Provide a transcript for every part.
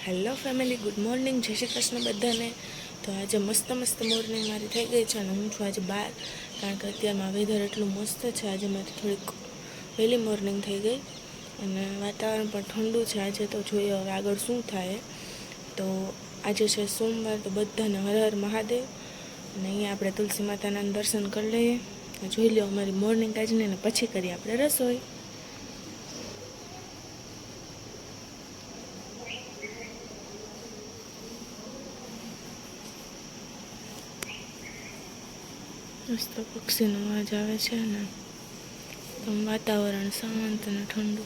Hello family, good morning, જય શ્રી કૃષ્ણ બધાને. તો આજે મસ્ત મોર્નિંગ મારી થઈ ગઈ છે અને હું છું આજે બહાર, કારણ કે અત્યારમાં વેધર એટલું મસ્ત છે. આજે મારી થોડીક વહેલી મોર્નિંગ થઈ ગઈ અને વાતાવરણ પણ ઠંડુ છે આજે. તો જોઈએ હવે આગળ શું થાય. તો આજે છે સોમવાર, તો બધાને હર હર મહાદેવ. અને અહીંયા આપણે તુલસી માતાના દર્શન કરી લઈએ. જોઈ લો અમારી મોર્નિંગ આજને, અને પછી કરીએ આપણે રસોઈ. મસ્ત પક્ષીનો અવાજ આવે છે ને વાતાવરણ શાંત અને ઠંડુ.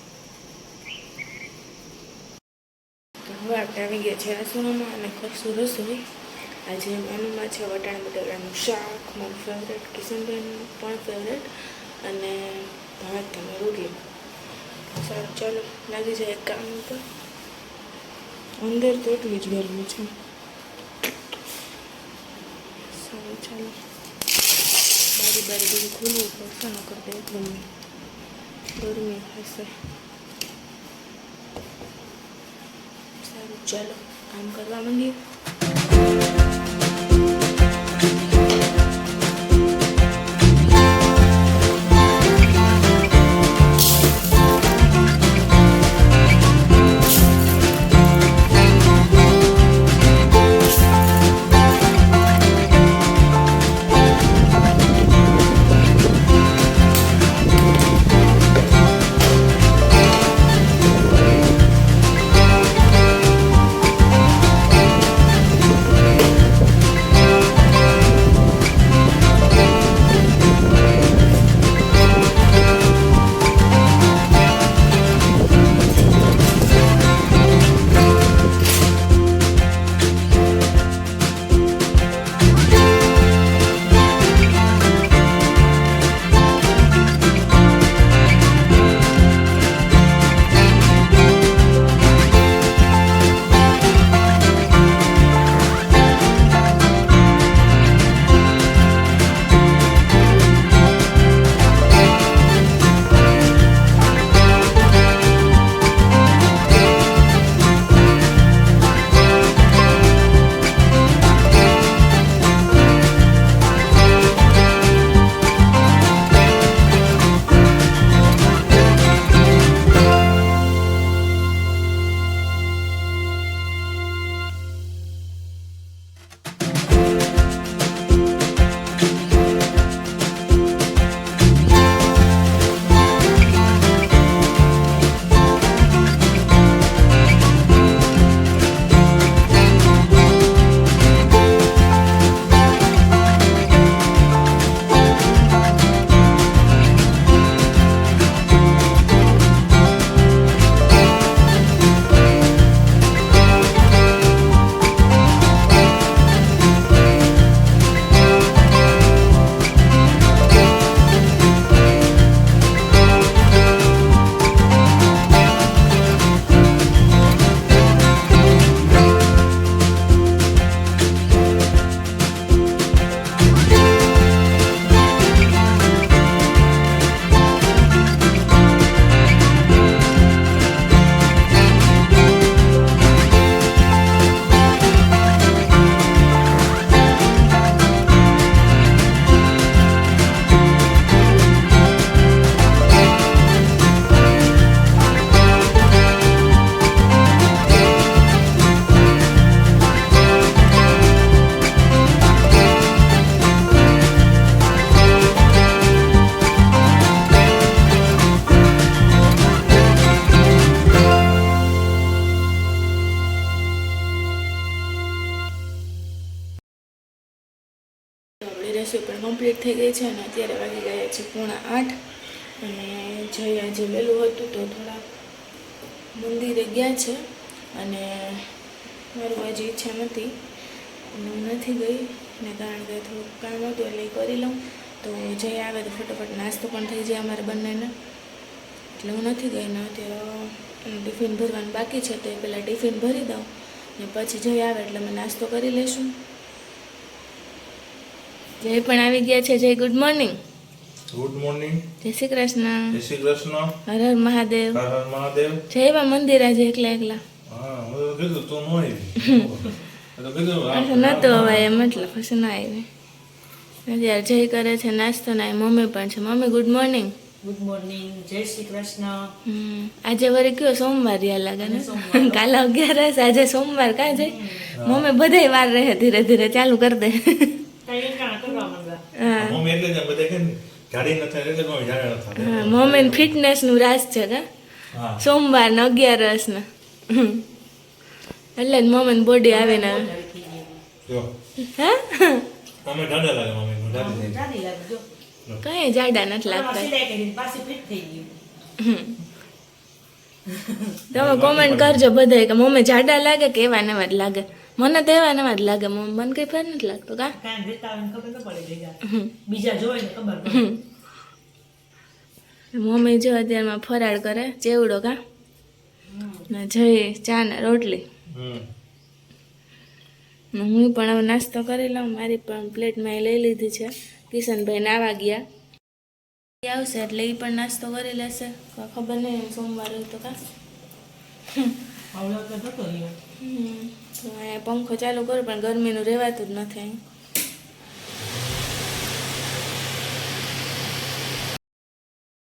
તો હવે આપણે આવી ગયા છે રસોઈમાં અને કરશું રસોઈ. આજે મેનુમાં છે વટાણા બટાકાનું શાક, મારું ફેવરેટ, કિશનભાઈનું પણ ફેવરેટ, અને ભાત અને રોટલી. સારું, ચાલો લાગી જાય એક કામ ઉપર. અંદર તો એટલી જ ગરમી છે. સારું, ચાલો બારી બધું ખુલ્લું પડશે, ન કરતા એકદમ ગરમી હશે. સારું, ચાલો કામ કરવા માંડીએ. રસોઈ પણ કમ્પ્લીટ થઈ ગઈ છે અને અત્યારે વાગી ગયા છે 7:45. અને જય આજે વહેલું હતું તો થોડા મંદિરે ગયા છે, અને મારું આજે ઈચ્છા નથી અને હું નથી ગઈ ને, કારણ કે થોડુંક કામ હતું એટલે કરી લઉં. તો જય આવે તો ફટાફટ નાસ્તો પણ થઈ જાય અમારે બંનેને, એટલે હું નથી ગઈ. ને અત્યારે ટિફિન ભરવાનું બાકી છે, તો એ પહેલાં ટિફિન ભરી દઉં ને પછી જય આવે એટલે અમે નાસ્તો કરી લઈશું. જય પણ આવી ગયા છે. જય ગુડ મોર્નિંગ. Good morning. જય શ્રી કૃષ્ણ. જય શ્રી કૃષ્ણ. હર હર મહાદેવ. હર હર મહાદેવ. જય બા મંદિર આજે એકલા એકલા. હા હું કીધું તો ન આવી તો કીધું પછી નહોતું હવે એમ એટલે પછી ના આવી અત્યારે જય કરે છે નાસ્તો ના મમ્મી પણ છે mummy good morning good morning જય શ્રી કૃષ્ણ આજે વળી કયો સોમવાર રહ્યા લાગે ને કાલે 11 આજે સોમવાર કાં જાય મમ્મી બધાય વાર રહે ધીરે ધીરે ચાલુ કરી દે કઈ કામ કરવા માંગા હા મમ્મી એટલે જ બધા કે ને જાડી ન થાય એટલે મમ્મી જાડે ન થાય હા મમ્મી ફિટનેસ નું રાસ છે કા હા સોમવાર ને 11 ને એટલે જ મમ્મી બોડી આવે ને જો હા મમ્મી જાડે લાગે મમ્મી જાડી થઈ જાડી લાગે જો કઈ જાડા નથી લાગતા સિલાઈ કરીને પાછી ફિટ થઈ ગયું તમે કોમેન્ટ કરજો બધાય કે મમ્મી જાડા લાગે કે એવા નવા જ લાગે મને તો એવા નવા જ લાગે મને કઈ ફેર નથી લાગતો કા કાંઈ દેતા આવે ને ખબર ન પડે ભેગા બીજા જોવે ને ખબર પડે મમ્મી જો અત્યારમાં ફરાળ કરે ચેવડો કા ને જઈ ચા ને રોટલી ને હું પણ હવે નાસ્તો કરી લઉં મારી પણ પ્લેટમાં એ લઈ લીધી છે કિશનભાઈ નાવા ગયા આવશે એટલે એ પણ નાસ્તો કરી લેશે ખબર નહીં સોમવાર હોય તો કા આવડો તો થતો રહ્યો તો અહીંયા પંખો ચાલુ કરું પણ ગરમીનું રહેવાતું જ નથી અહીં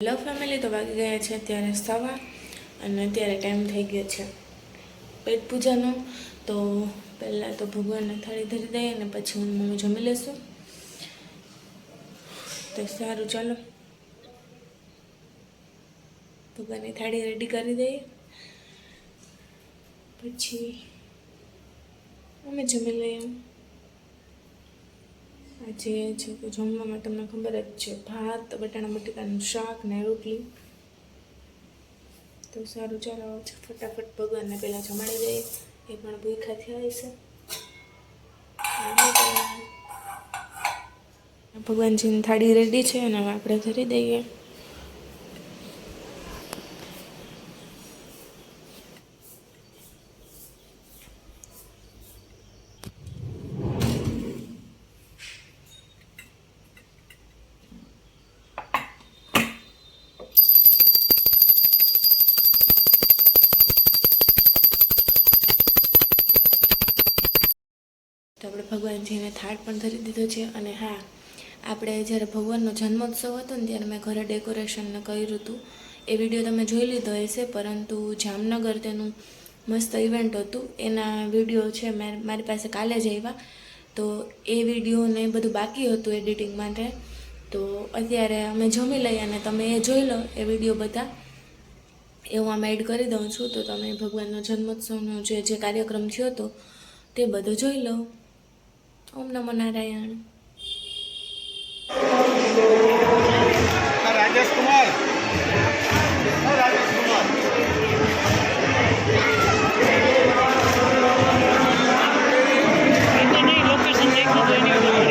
લવ ફેમિલી તો વાગી ગયા છે અત્યારે 1:15 અને અત્યારે ટાઈમ થઈ ગયો છે પેટ પૂજાનો તો પહેલાં તો ભગવાનને થાળી ધરી દઈએ અને પછી હું મમ્મી જમી લેશું તો સારું ચાલો ભગવાનની થાળી રેડી કરી દઈએ પછી અમે જમી લઈએ આજે છે કે જમવામાં તમને ખબર જ છે ભાત બટાણા બટાકાનું શાક ને રોટલી તો સારું ચાલો ફટાફટ ભગવાનને પહેલાં જમાડી દઈએ એ પણ ભૂખા થયા હશે ભગવાનજીની થાળી રેડી છે અને હવે આપણે ધરી દઈએ તો આપણે ભગવાનજીને થાળ પણ ધરી દીધો છે અને હા આપણે જ્યારે ભગવાનનો જન્મોત્સવ હતો ને ત્યારે મેં ઘરે ડેકોરેશનને કર્યું હતું એ વિડીયો તમે જોઈ લીધો હશે પરંતુ જામનગર તેનું મસ્ત ઇવેન્ટ હતું એના વિડીયો છે મારી પાસે કાલે જ આવ્યા તો એ વિડીયોને બધું બાકી હતું એડિટિંગ માટે તો અત્યારે અમે જમી લઈએ અને તમે એ જોઈ લો એ વિડીયો બધા એ હું આમાં એડ કરી દઉં છું તો તમે ભગવાનનો જન્મોત્સવનો જે કાર્યક્રમ થયો હતો તે બધો જોઈ લો ઓમ નમો નારાયણ राजेश कुमार राजेश कुमार લોકેશન દેખો તો એની ઉપર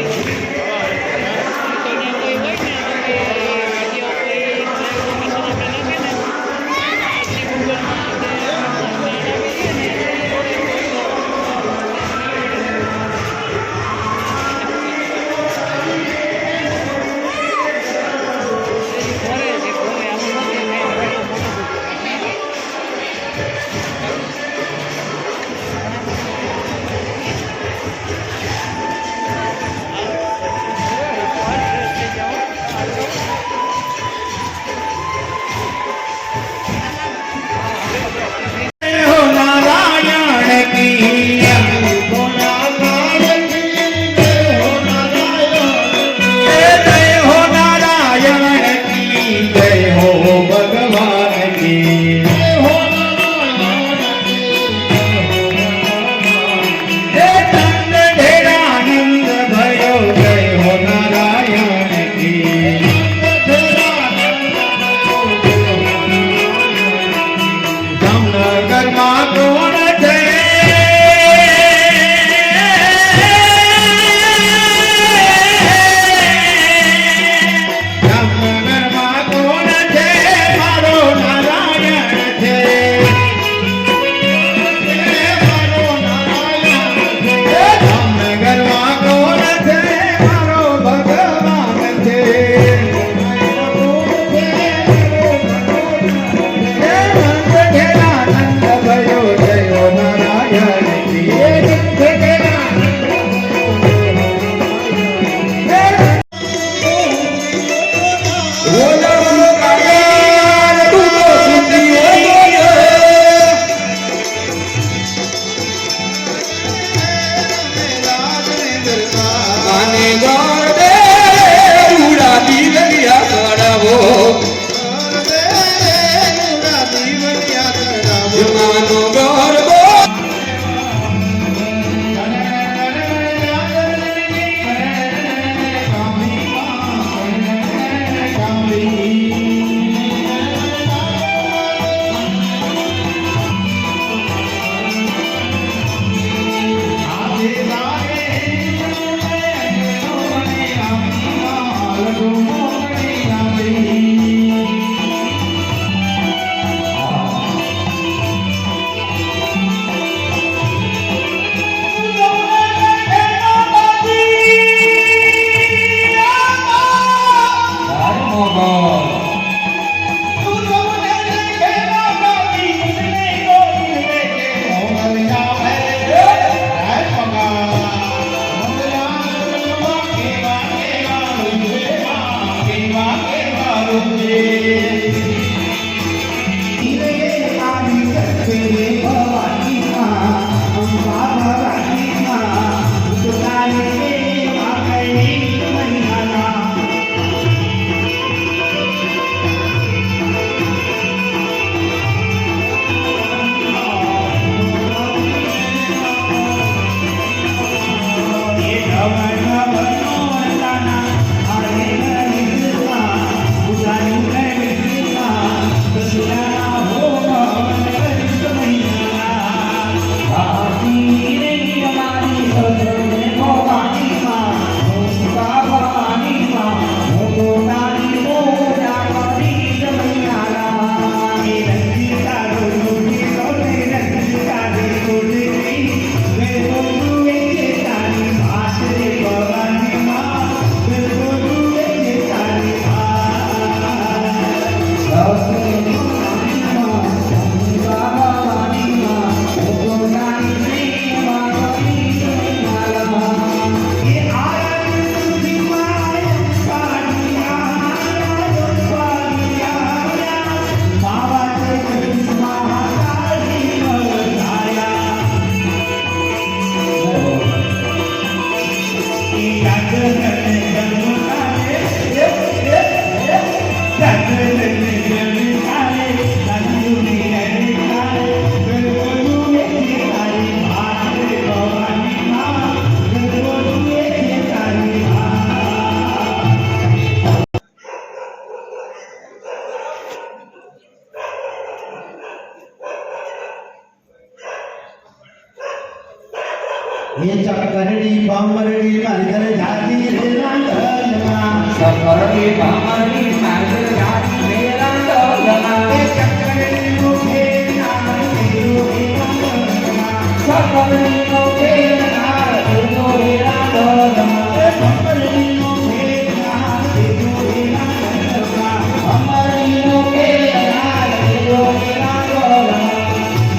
ये चकरड़ी बामरड़ी कालिकर जाती रे रंगलमा सकरड़ी बामरड़ी कालिकर जाती रे रंगलमा ये चकरड़ी मुखे नाम तेरो रे रंगलमा सकरड़ी मुखे नाम तेरो रे रंगलमा ये बामरड़ी मुखे नाम तेरो रे रंगलमा बामरड़ी मुखे नाम तेरो रे रंगलमा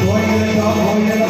होय